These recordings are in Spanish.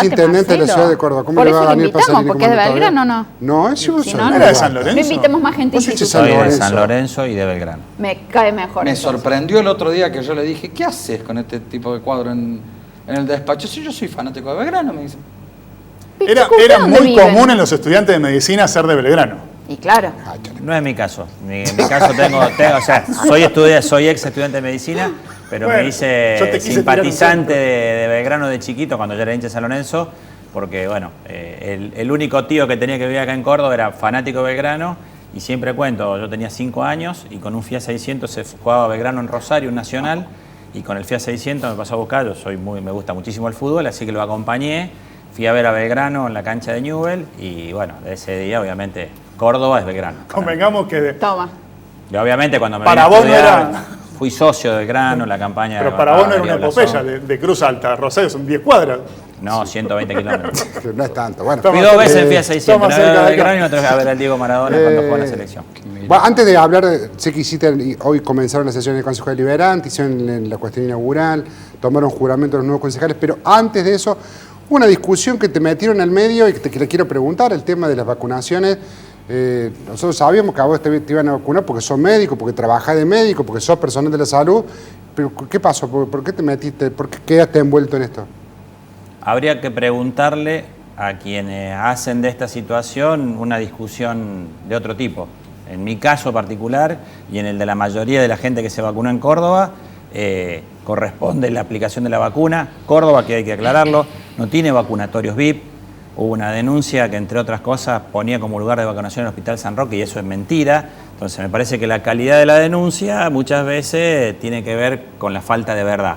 Intendente de la ciudad de Córdoba. ¿Cómo Por le va eso a lo Daniel invitamos, Pasarini? porque es de Belgrano, ¿no? No, es Si no, ¿No era de San Lorenzo? No invitemos más gente Vos sos de institucional. Soy de Lorenzo. San Lorenzo y de Belgrano. Me cae mejor. Me entonces. sorprendió el otro día que yo le dije, ¿qué haces con este tipo de cuadro en el despacho? Si yo soy fanático de Belgrano, me dice. Era ¿Dónde muy viven? común en los estudiantes de medicina ser de Belgrano. Y claro. No es mi caso. En mi caso o sea, soy ex estudiante de medicina, pero Bueno, me hice yo te quise simpatizante tirar un de Belgrano de chiquito, cuando yo era hincha de San Lorenzo, porque bueno, el único tío que tenía que vivir acá en Córdoba era fanático de Belgrano, y siempre cuento, yo tenía 5 años y con un Fiat 600 se jugaba Belgrano en Rosario, un nacional, y con el Fiat 600 me pasó a buscar. Me gusta muchísimo el fútbol, así que lo acompañé. Fui a ver a Belgrano en la cancha de Newell y bueno, de ese día obviamente Córdoba es Belgrano. Convengamos que... Toma. Y obviamente cuando me Para vine a vos no estudiar, era- fui socio de Belgrano, la campaña... Pero para vos no era una Darío epopeya Blasón. de Cruz Alta. Rosario son 10 cuadras. No, 120 kilómetros. Que no es tanto. Bueno, Toma. Fui 2 veces en Fiat Toma 600, una vez cerca a de Belgrano acá. y otra vez a ver al Diego Maradona cuando jugó en la selección. bueno, antes de hablar, sé que hiciste, hoy comenzaron las sesiones del Consejo Deliberante, hicieron la cuestión inaugural, tomaron juramento los nuevos concejales, pero antes de eso, una discusión que te metieron al medio y que le quiero preguntar, el tema de las vacunaciones. Nosotros sabíamos que a vos te iban a vacunar porque sos médico, porque trabajás de médico, porque sos personal de la salud, pero ¿qué pasó? ¿Por qué te metiste? ¿Por qué quedaste envuelto en esto? Habría que preguntarle a quienes hacen de esta situación una discusión de otro tipo. En mi caso particular y en el de la mayoría de la gente que se vacunó en Córdoba, corresponde la aplicación de la vacuna. Córdoba, que hay que aclararlo, no tiene vacunatorios VIP. Hubo una denuncia que, entre otras cosas, ponía como lugar de vacunación el Hospital San Roque y eso es mentira. Entonces me parece que la calidad de la denuncia muchas veces tiene que ver con la falta de verdad.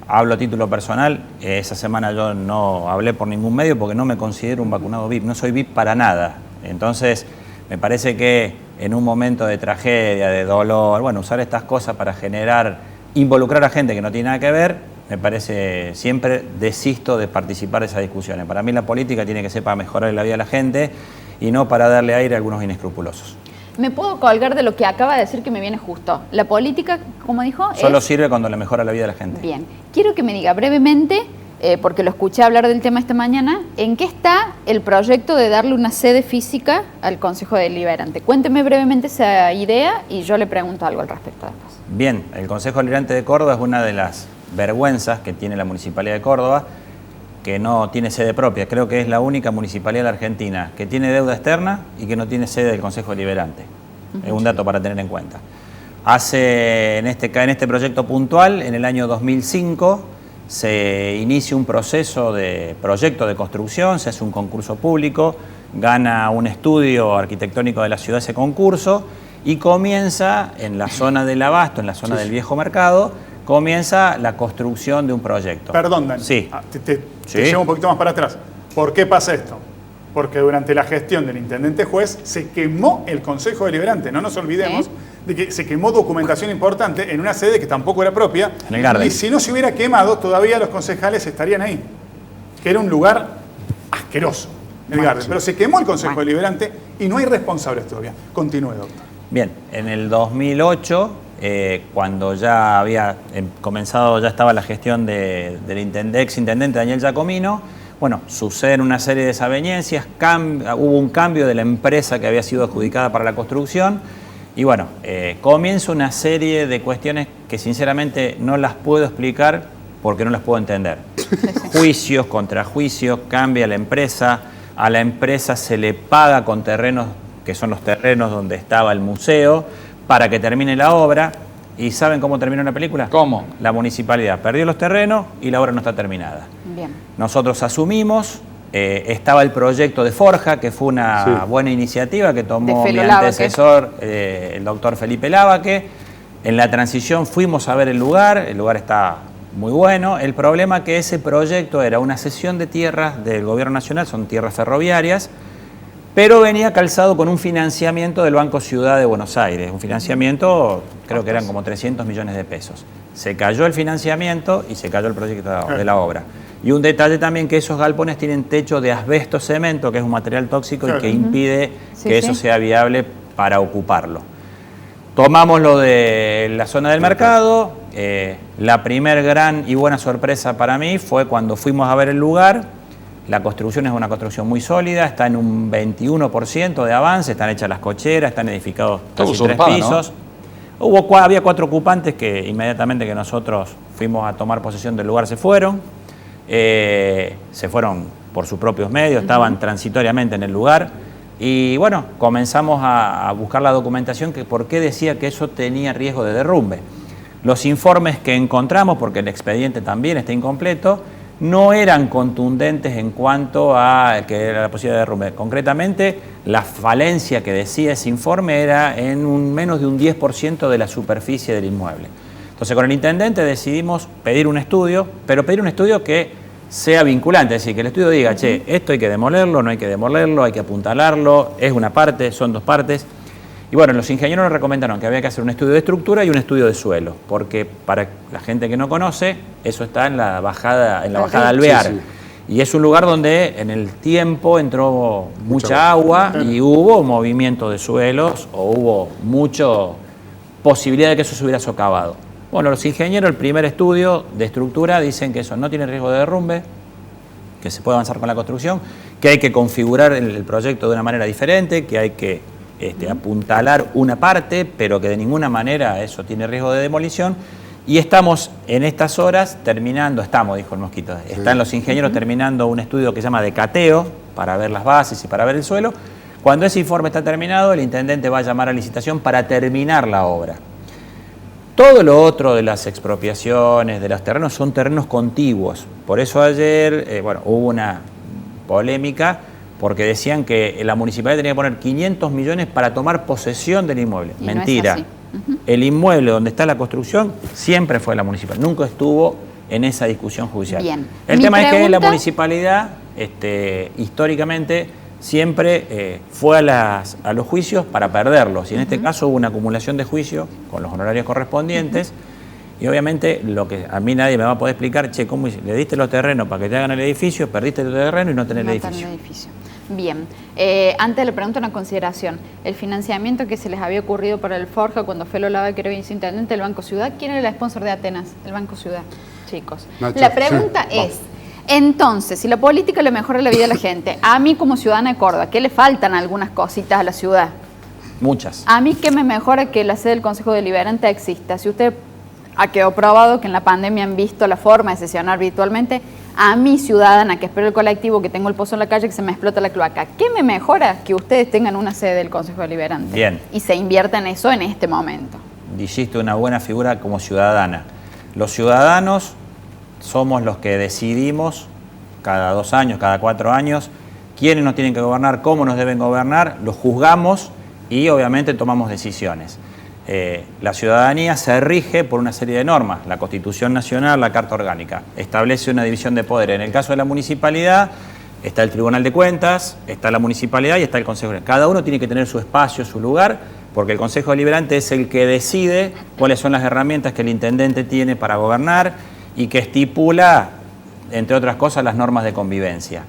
Hablo a título personal, esa semana yo no hablé por ningún medio porque no me considero un vacunado VIP, no soy VIP para nada. Entonces me parece que en un momento de tragedia, de dolor, bueno, usar estas cosas para involucrar a gente que no tiene nada que ver, me parece, siempre desisto de participar de esas discusiones. Para mí la política tiene que ser para mejorar la vida de la gente y no para darle aire a algunos inescrupulosos. Me puedo colgar de lo que acaba de decir que me viene justo. La política, como dijo, Solo sirve cuando le mejora la vida de la gente. Bien. Quiero que me diga brevemente, porque lo escuché hablar del tema esta mañana, ¿en qué está el proyecto de darle una sede física al Consejo Deliberante? Cuénteme brevemente esa idea y yo le pregunto algo al respecto después. Bien, el Consejo Deliberante de Córdoba es una de las vergüenzas que tiene la Municipalidad de Córdoba, que no tiene sede propia. Creo que es la única municipalidad de la Argentina que tiene deuda externa y que no tiene sede del Consejo Deliberante. Es un dato para tener en cuenta. En este proyecto puntual, en el año 2005, se inicia un proyecto de construcción, se hace un concurso público, gana un estudio arquitectónico de la ciudad ese concurso y comienza en la zona del Abasto, en la zona del Viejo Mercado, comienza la construcción de un proyecto. Perdón, Dani. Sí. Te Sí. llevo un poquito más para atrás. ¿Por qué pasa esto? Porque durante la gestión del intendente juez se quemó el Consejo Deliberante. No nos olvidemos de que se quemó documentación importante en una sede que tampoco era propia. En el Gardel. Y si no se hubiera quemado, todavía los concejales estarían ahí. Que era un lugar asqueroso, el Gardel. Pero se quemó el Consejo Deliberante y no hay responsables todavía. Continúe, doctor. Bien, en el 2008, cuando ya había comenzado, ya estaba la gestión del ex intendente Daniel Giacomino, bueno, suceden una serie de desavenencias, hubo un cambio de la empresa que había sido adjudicada para la construcción y bueno, comienza una serie de cuestiones que sinceramente no las puedo explicar porque no las puedo entender. Juicios, contrajuicios, cambia la empresa, a la empresa se le paga con terrenos que son los terrenos donde estaba el museo, para que termine la obra. ¿Y saben cómo terminó la película? ¿Cómo? La municipalidad perdió los terrenos y la obra no está terminada. Bien. Nosotros asumimos, estaba el proyecto de Forja, que fue una buena iniciativa que tomó De mi Felo Lavaque. antecesor, el doctor Felipe Lavaque. En la transición fuimos a ver el lugar está muy bueno. El problema es que ese proyecto era una cesión de tierras del gobierno nacional, son tierras ferroviarias, pero venía calzado con un financiamiento del Banco Ciudad de Buenos Aires, un financiamiento, creo que eran como 300 millones de pesos. Se cayó el financiamiento y se cayó el proyecto de la obra. Y un detalle también, que esos galpones tienen techo de asbesto cemento, que es un material tóxico y que impide que eso sea viable para ocuparlo. Tomamos lo de la zona del mercado. La primer gran y buena sorpresa para mí fue cuando fuimos a ver el lugar. La construcción es una construcción muy sólida, está en un 21% de avance, están hechas las cocheras, están edificados casi 3 usurpada, pisos. ¿no? Había 4 ocupantes que inmediatamente que nosotros fuimos a tomar posesión del lugar se fueron por sus propios medios, estaban transitoriamente en el lugar y bueno, comenzamos a buscar la documentación que por qué decía que eso tenía riesgo de derrumbe. Los informes que encontramos, porque el expediente también está incompleto, no eran contundentes en cuanto a que era la posibilidad de derrumbe. Concretamente, la falencia que decía ese informe era en menos de un 10% de la superficie del inmueble. Entonces, con el intendente decidimos pedir un estudio, pero pedir un estudio que sea vinculante, es decir, que el estudio diga, che, esto hay que demolerlo, no hay que demolerlo, hay que apuntalarlo, es una parte, son 2 partes. Y bueno, los ingenieros nos recomendaron que había que hacer un estudio de estructura y un estudio de suelo, porque para la gente que no conoce, eso está en la bajada Alvear. Sí, sí. Y es un lugar donde en el tiempo entró mucha agua y hubo movimiento de suelos o hubo mucha posibilidad de que eso se hubiera socavado. Bueno, los ingenieros, el primer estudio de estructura dicen que eso no tiene riesgo de derrumbe, que se puede avanzar con la construcción, que hay que configurar el proyecto de una manera diferente, que hay que apuntalar una parte, pero que de ninguna manera eso tiene riesgo de demolición. Y estamos en estas horas terminando, dijo el mosquito, están los ingenieros terminando un estudio que se llama de cateo para ver las bases y para ver el suelo. Cuando ese informe está terminado, el intendente va a llamar a licitación para terminar la obra. Todo lo otro de las expropiaciones, de los terrenos, son terrenos contiguos. Por eso ayer, hubo una polémica porque decían que la municipalidad tenía que poner 500 millones para tomar posesión del inmueble. Y mentira. No es así. El inmueble donde está la construcción siempre fue la municipalidad, nunca estuvo en esa discusión judicial. Bien. El tema es que la municipalidad, históricamente, siempre fue a los juicios para perderlos. Y en este caso hubo una acumulación de juicios con los honorarios correspondientes. Y obviamente lo que a mí nadie me va a poder explicar, che, ¿cómo le diste los terrenos para que te hagan el edificio, perdiste el terreno y no tenés el edificio? Bien, antes le pregunto una consideración. El financiamiento que se les había ocurrido para el Forja cuando fue lo lava que era viceintendente del Banco Ciudad, ¿quién era el sponsor de Atenas? El Banco Ciudad, chicos. La pregunta es, entonces, si la política le mejora la vida a la gente, a mí como ciudadana de Córdoba, ¿qué le faltan algunas cositas a la ciudad? Muchas. A mí, ¿qué me mejora que la sede del Consejo Deliberante exista? Si usted ha quedado probado que en la pandemia han visto la forma de sesionar virtualmente, a mí, ciudadana, que espero el colectivo, que tengo el pozo en la calle, que se me explota la cloaca, ¿qué me mejora que ustedes tengan una sede del Consejo Deliberante? Bien. Y se invierta en eso en este momento. Hiciste una buena figura como ciudadana. Los ciudadanos somos los que decidimos cada 2 años, cada 4 años, quiénes nos tienen que gobernar, cómo nos deben gobernar, los juzgamos y obviamente tomamos decisiones. La ciudadanía se rige por una serie de normas, la Constitución Nacional, la Carta Orgánica, establece una división de poderes. En el caso de la municipalidad está el Tribunal de Cuentas, está la municipalidad y está el Consejo Deliberante. Cada uno tiene que tener su espacio, su lugar, porque el Consejo Deliberante es el que decide cuáles son las herramientas que el intendente tiene para gobernar y que estipula, entre otras cosas, las normas de convivencia.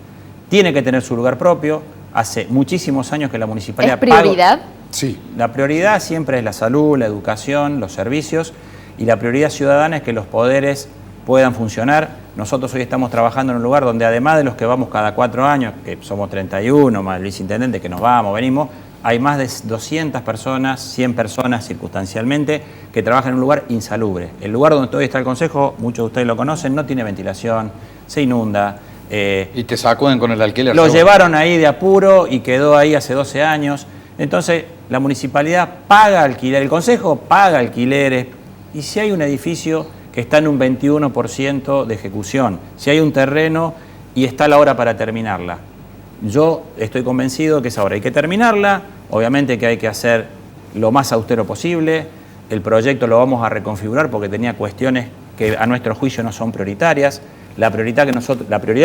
Tiene que tener su lugar propio. Hace muchísimos años que la municipalidad... ¿Es prioridad? Sí. La prioridad siempre es la salud, la educación, los servicios, y la prioridad ciudadana es que los poderes puedan funcionar. Nosotros hoy estamos trabajando en un lugar donde, además de los que vamos cada 4 años, que somos 31, más el viceintendente que nos vamos, venimos, hay más de 200 personas, 100 personas circunstancialmente, que trabajan en un lugar insalubre. El lugar donde hoy está el Consejo, muchos de ustedes lo conocen, no tiene ventilación, se inunda. Y te sacuden con el alquiler. Lo llevaron ahí de apuro y quedó ahí hace 12 años. Entonces, la municipalidad paga alquiler, el Consejo paga alquileres, y si hay un edificio que está en un 21% de ejecución, si hay un terreno y está la hora para terminarla, yo estoy convencido que esa hora hay que terminarla, obviamente que hay que hacer lo más austero posible, el proyecto lo vamos a reconfigurar porque tenía cuestiones que a nuestro juicio no son prioritarias. La prioridad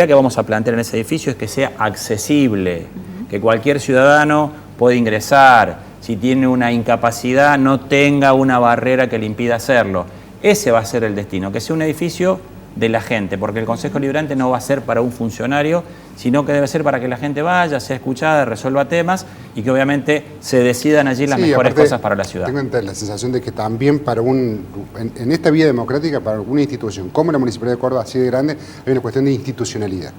que vamos a plantear en ese edificio es que sea accesible, que cualquier ciudadano pueda ingresar, si tiene una incapacidad no tenga una barrera que le impida hacerlo. Ese va a ser el destino, que sea un edificio de la gente, porque el Consejo Deliberante no va a ser para un funcionario, sino que debe ser para que la gente vaya, sea escuchada, resuelva temas y que obviamente se decidan allí las mejores cosas para la ciudad. Tengo la sensación de que también para en esta vía democrática, para alguna institución como la Municipalidad de Córdoba, así de grande, hay una cuestión de institucionalidad.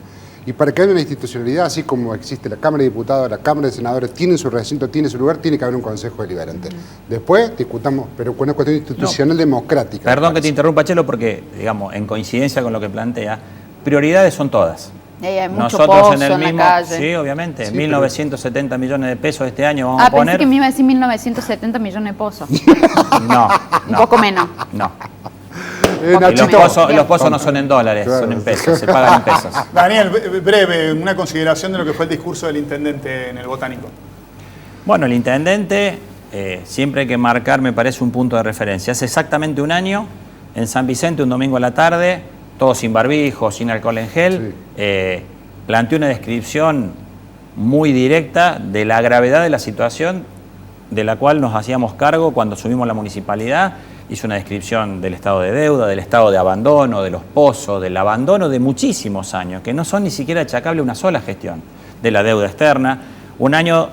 Y para que haya una institucionalidad, así como existe la Cámara de Diputados, la Cámara de Senadores, tiene su recinto, tiene su lugar, tiene que haber un Consejo Deliberante. Después discutamos, pero con una cuestión institucional democrática. Perdón que te interrumpa, Chelo, porque, digamos, en coincidencia con lo que plantea, prioridades son todas. Hay mucho Nosotros pozo en el mismo, la calle. sí, obviamente, Sí, 1.970 millones de pesos este año vamos a Pensé poner. que me iba a decir 1.970 millones de pozos. No, Un no, poco menos. no. Poco Y los Nachito, menos. pozos no son en dólares, Claro. son en pesos, se pagan en pesos. Daniel, breve, una consideración de lo que fue el discurso del intendente en el Botánico. Bueno, el intendente, siempre hay que marcar, me parece, un punto de referencia. Hace exactamente un año, en San Vicente, un domingo a la tarde, todo sin barbijo, sin alcohol en gel, planteó una descripción muy directa de la gravedad de la situación de la cual nos hacíamos cargo cuando asumimos la municipalidad. Hizo una descripción del estado de deuda, del estado de abandono, de los pozos, del abandono de muchísimos años, que no son ni siquiera achacables a una sola gestión, de la deuda externa. Un año,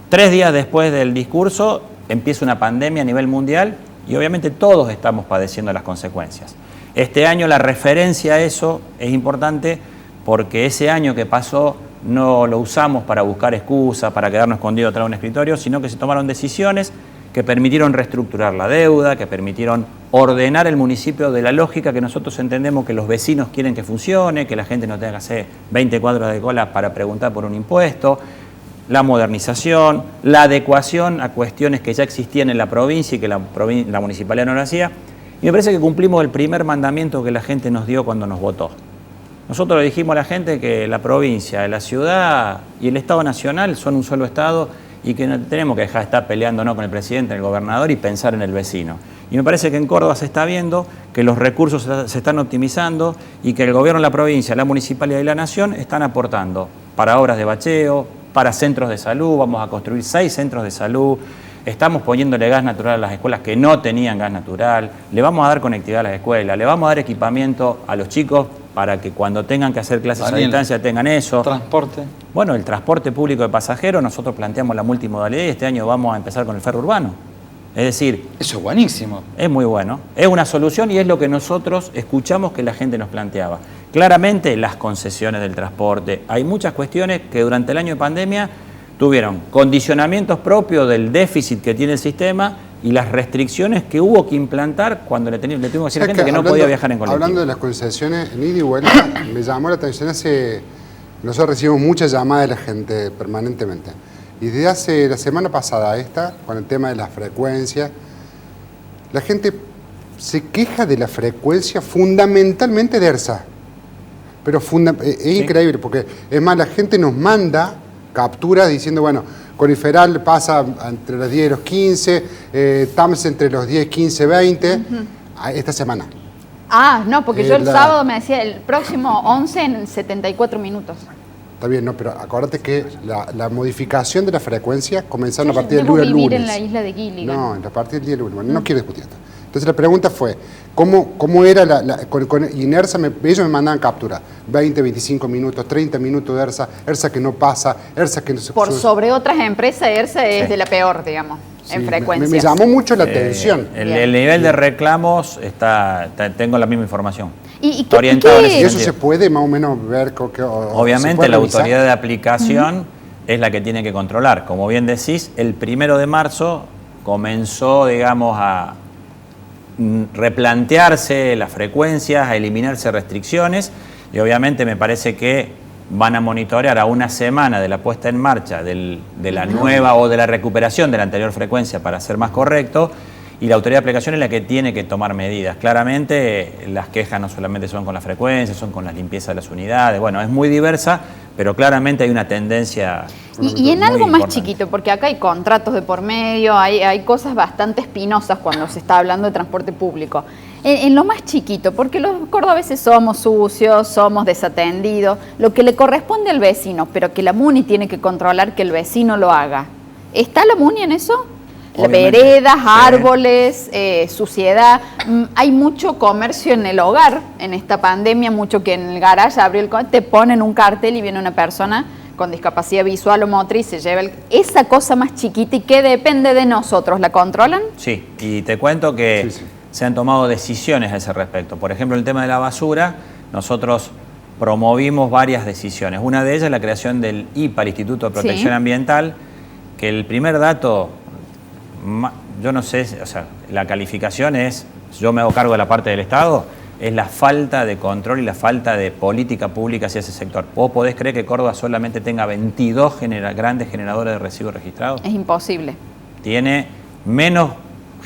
3 días después del discurso, empieza una pandemia a nivel mundial y obviamente todos estamos padeciendo las consecuencias. Este año la referencia a eso es importante porque ese año que pasó no lo usamos para buscar excusas, para quedarnos escondidos atrás de un escritorio, sino que se tomaron decisiones que permitieron reestructurar la deuda, que permitieron ordenar el municipio de la lógica que nosotros entendemos que los vecinos quieren que funcione, que la gente no tenga que hacer 20 cuadras de cola para preguntar por un impuesto, la modernización, la adecuación a cuestiones que ya existían en la provincia y que la municipalidad no lo hacía. Y me parece que cumplimos el primer mandamiento que la gente nos dio cuando nos votó. Nosotros le dijimos a la gente que la provincia, la ciudad y el Estado Nacional son un solo Estado y que no tenemos que dejar de estar peleándonos con el presidente, el gobernador y pensar en el vecino. Y me parece que en Córdoba se está viendo que los recursos se están optimizando y que el gobierno de la provincia, la municipalidad y la nación están aportando para obras de bacheo, para centros de salud. Vamos a construir 6 centros de salud. Estamos poniéndole gas natural a las escuelas que no tenían gas natural. Le vamos a dar conectividad a las escuelas. Le vamos a dar equipamiento a los chicos para que cuando tengan que hacer clases Daniel, a distancia tengan eso. Transporte. Bueno, el transporte público de pasajeros, nosotros planteamos la multimodalidad y este año vamos a empezar con el ferro urbano. Es decir, Eso es buenísimo. es muy bueno, es una solución y es lo que nosotros escuchamos que la gente nos planteaba. Claramente las concesiones del transporte, hay muchas cuestiones que durante el año de pandemia tuvieron condicionamientos propios del déficit que tiene el sistema y las restricciones que hubo que implantar cuando le tuvimos que decir a la gente que no podía viajar en colectivo. Hablando de las concesiones, en ida y vuelta, me llamó la atención nosotros recibimos muchas llamadas de la gente permanentemente. Y desde hace la semana pasada con el tema de la frecuencia, la gente se queja de la frecuencia fundamentalmente de ERSA. Pero es increíble, porque es más, la gente nos manda capturas diciendo, bueno, Coniferal pasa entre los 10 y los 15, TAMS entre los 10, 15, 20, esta semana. Ah, no, porque yo el sábado me decía el próximo 11 en 74 minutos. Está bien, no, pero acuérdate que la modificación de la frecuencia comenzaron a Yo partir del debo lunes. vivir en la isla de Gilligan. No, a partir del día lunes. Bueno, no quiero discutir esto. Entonces la pregunta fue, ¿cómo era con INERSA? Ellos me mandaban captura, 20, 25 minutos, 30 minutos de ERSA que no pasa, ERSA que no se... Por sobre otras empresas, ERSA es de la peor, digamos, Sí, en frecuencia. me llamó mucho la atención. El nivel de reclamos tengo la misma información. ¿Y Está orientado en ese ¿Y eso sentido. se puede más o menos ver? Obviamente la autoridad de aplicación es la que tiene que controlar. Como bien decís, el 1 de marzo comenzó, digamos, a replantearse las frecuencias, a eliminarse restricciones y obviamente me parece que van a monitorear a una semana de la puesta en marcha de la nueva o de la recuperación de la anterior frecuencia para ser más correcto. Y la autoridad de aplicación es la que tiene que tomar medidas. Claramente las quejas no solamente son con la frecuencia, son con la limpieza de las unidades. Bueno, es muy diversa, pero claramente hay una tendencia Y en muy algo más importante. chiquito, porque acá hay contratos de por medio, hay cosas bastante espinosas cuando se está hablando de transporte público. En lo más chiquito, porque los cordobeses somos sucios, somos desatendidos, lo que le corresponde al vecino, pero que la MUNI tiene que controlar que el vecino lo haga. ¿Está la MUNI en eso? Obviamente, Veredas, sí. árboles, suciedad. Hay mucho comercio en el hogar en esta pandemia, mucho que en el garage te ponen un cartel y viene una persona con discapacidad visual o motriz, se lleva esa cosa más chiquita y que depende de nosotros. ¿La controlan? Sí, y te cuento que Sí. se han tomado decisiones a ese respecto. Por ejemplo, el tema de la basura, nosotros promovimos varias decisiones. Una de ellas es la creación del IPA, el Instituto de Protección Sí. Ambiental, que el primer dato, yo no sé, o sea, la calificación es, yo me hago cargo de la parte del Estado, es la falta de control y la falta de política pública hacia ese sector. ¿Vos podés creer que Córdoba solamente tenga 22 grandes generadores de residuos registrados? Es imposible. Tiene menos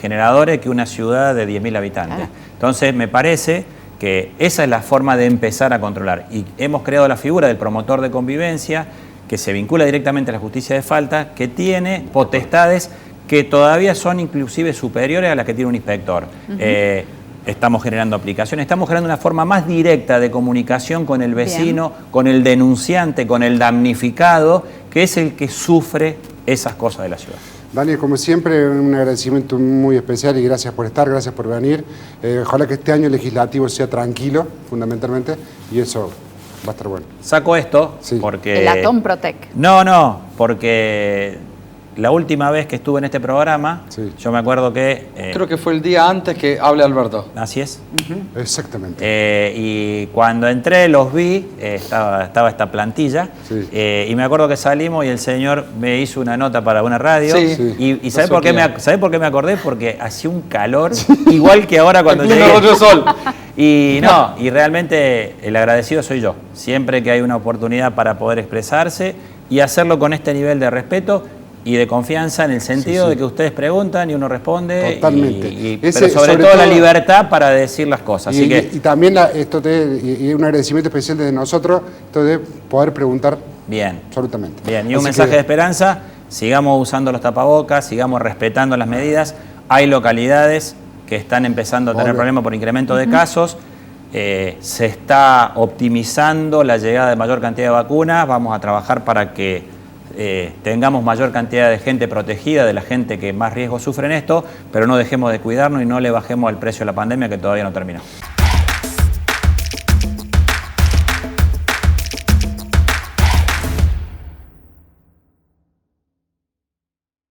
generadores que una ciudad de 10.000 habitantes. Claro. Entonces, me parece que esa es la forma de empezar a controlar. Y hemos creado la figura del promotor de convivencia, que se vincula directamente a la justicia de falta, que tiene potestades que todavía son inclusive superiores a las que tiene un inspector. Estamos generando aplicaciones, estamos generando una forma más directa de comunicación con el vecino, Bien. con el denunciante, con el damnificado, que es el que sufre esas cosas de la ciudad. Daniel, como siempre, un agradecimiento muy especial y gracias por estar, gracias por venir. Ojalá que este año legislativo sea tranquilo, fundamentalmente, y eso va a estar bueno. Saco esto Sí. porque... El Atón Protec. No, porque la última vez que estuve en este programa, Sí. yo me acuerdo que... Creo que fue el día antes que hable Alberto. Así es. Exactamente. Y cuando entré los vi, estaba esta plantilla, Sí. y me acuerdo que salimos y el señor me hizo una nota para una radio. Sí. Sí. Y ¿sabe Eso por qué que- ¿sabe por qué me acordé? Porque hacía un calor igual que ahora cuando Pleno llegué. rayo de sol. Y no, y realmente el agradecido soy yo. Siempre que hay una oportunidad para poder expresarse y hacerlo con este nivel de respeto y de confianza en el sentido Sí, sí. de que ustedes preguntan y uno responde. Totalmente. Pero Ese, sobre todo la libertad para decir las cosas. Así que, Y también y un agradecimiento especial desde nosotros, esto de poder preguntar bien. absolutamente. Bien, y un Así mensaje que- de esperanza, sigamos usando los tapabocas, sigamos respetando las medidas. Hay localidades que están empezando a tener Obvio. problemas por incremento de casos. Se está optimizando la llegada de mayor cantidad de vacunas. Vamos a trabajar para que tengamos mayor cantidad de gente protegida, de la gente que más riesgo sufre en esto, pero no dejemos de cuidarnos y no le bajemos el precio a la pandemia que todavía no terminó.